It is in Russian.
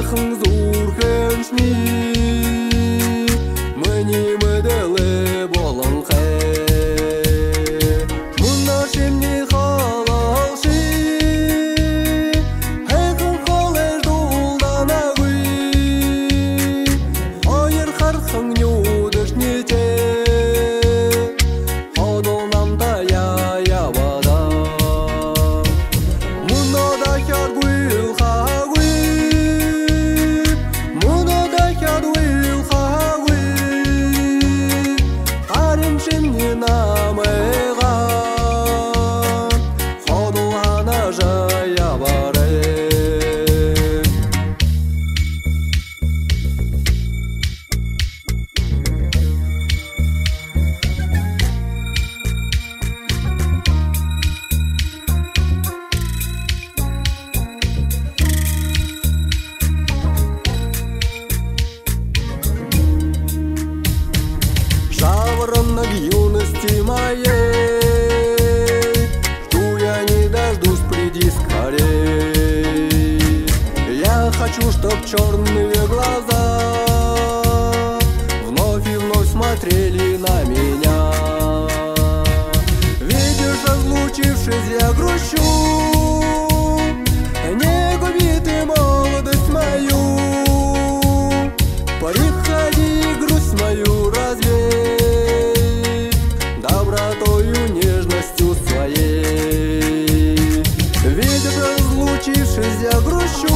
Хархын зурхэн шни Мэни мэдэлэ болон хэ Мунна шимни халалши Хэхэн холэр дулданагуй Ойр хархын нюдэш нете Ходол намда я вода Мунна да хяргуил хагуй Мунна да хяргуил хагуй Харим шимни намэга Ходол ана жая барэ Жаворонок юности моей Жду я не дождусь, приди скорей Я хочу, чтоб черные глаза Вновь и вновь смотрели на меня Видишь, разлучившись, я грущу Не губи ты молодость мою Приходи, грусть мою развей Добротою, нежностью своей Видишь, разлучившись, я грущу